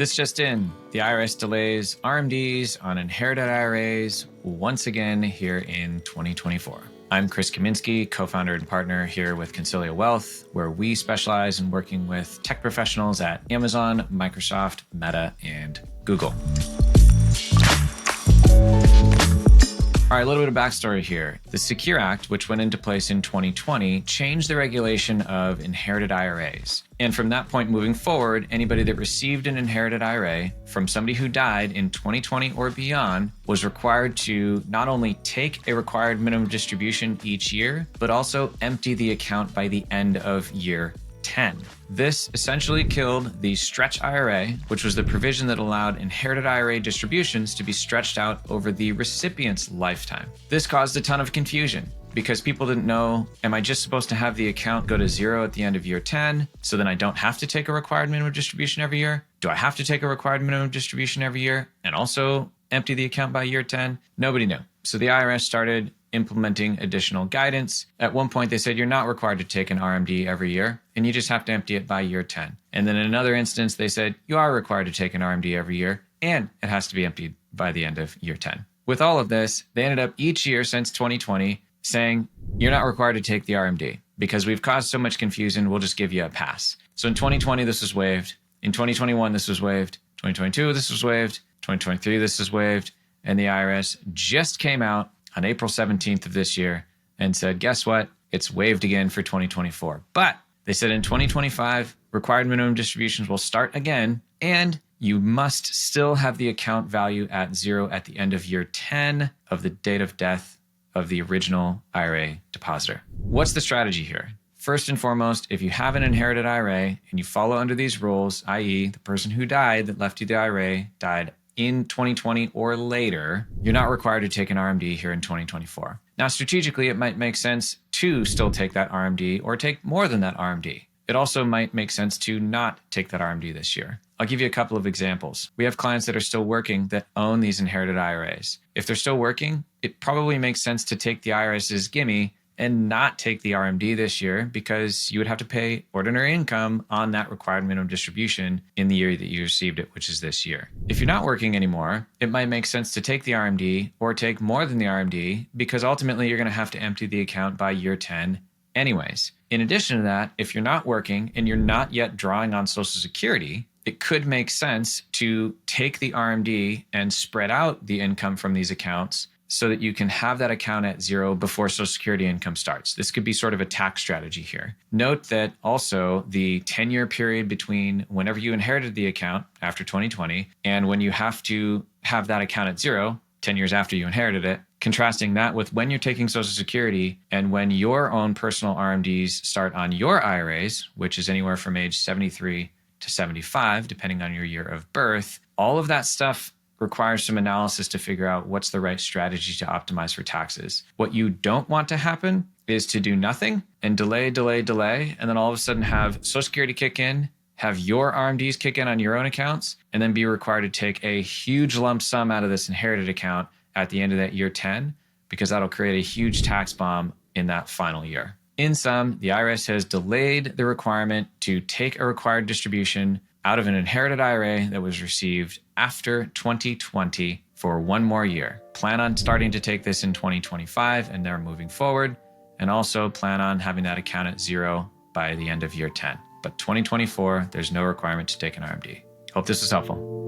This just in, the IRS delays RMDs on inherited IRAs once again here in 2024. I'm Chris Kaminski, co-founder and partner here with Concilia Wealth, where we specialize in working with tech professionals at Amazon, Microsoft, Meta, and Google. All right, a little bit of backstory here. The Secure Act, which went into place in 2020, changed the regulation of inherited IRAs. And from that point moving forward, anybody that received an inherited IRA from somebody who died in 2020 or beyond was required to not only take a required minimum distribution each year, but also empty the account by the end of year 10. This essentially killed the stretch IRA, which was the provision that allowed inherited IRA distributions to be stretched out over the recipient's lifetime. This caused a ton of confusion because people didn't know, am I just supposed to have the account go to zero at the end of year 10, so then I don't have to take a required minimum distribution every year? Do I have to take a required minimum distribution every year and also empty the account by year 10? Nobody knew. So the IRS started implementing additional guidance. At one point, they said you're not required to take an RMD every year, and you just have to empty it by year 10. And then in another instance, they said you are required to take an RMD every year, and it has to be emptied by the end of year 10. With all of this, they ended up each year since 2020 saying, you're not required to take the RMD because we've caused so much confusion, we'll just give you a pass. So in 2020, this was waived. In 2021, this was waived. 2022, this was waived. 2023, this was waived. And the IRS just came out on April 17th of this year and said, guess what? It's waived again for 2024. But they said in 2025, required minimum distributions will start again, and you must still have the account value at zero at the end of year 10 of the date of death of the original IRA depositor. What's the strategy here? First and foremost, if you have an inherited IRA and you follow under these rules, i.e. the person who died that left you the IRA died in 2020 or later, you're not required to take an RMD here in 2024. Now, strategically, it might make sense to still take that RMD or take more than that RMD. It also might make sense to not take that RMD this year. I'll give you a couple of examples. We have clients that are still working that own these inherited IRAs. If they're still working, it probably makes sense to take the IRS's gimme and not take the RMD this year because you would have to pay ordinary income on that required minimum distribution in the year that you received it, which is this year. If you're not working anymore, it might make sense to take the RMD or take more than the RMD because ultimately you're going to have to empty the account by year 10 anyways. In addition to that, if you're not working and you're not yet drawing on Social Security, it could make sense to take the RMD and spread out the income from these accounts so that you can have that account at zero before Social Security income starts. This could be sort of a tax strategy here. Note that also the 10-year period between whenever you inherited the account after 2020 and when you have to have that account at zero, 10 years after you inherited it, contrasting that with when you're taking Social Security and when your own personal RMDs start on your IRAs, which is anywhere from age 73 to 75, depending on your year of birth, all of that stuff requires some analysis to figure out what's the right strategy to optimize for taxes. What you don't want to happen is to do nothing and delay, and then all of a sudden have Social Security kick in, have your RMDs kick in on your own accounts, and then be required to take a huge lump sum out of this inherited account at the end of that year 10, because that'll create a huge tax bomb in that final year. In sum, the IRS has delayed the requirement to take a required distribution out of an inherited IRA that was received after 2020 for one more year. Plan on starting to take this in 2025 and then moving forward, and also plan on having that account at zero by the end of year 10. But 2024, there's no requirement to take an RMD. Hope this was helpful.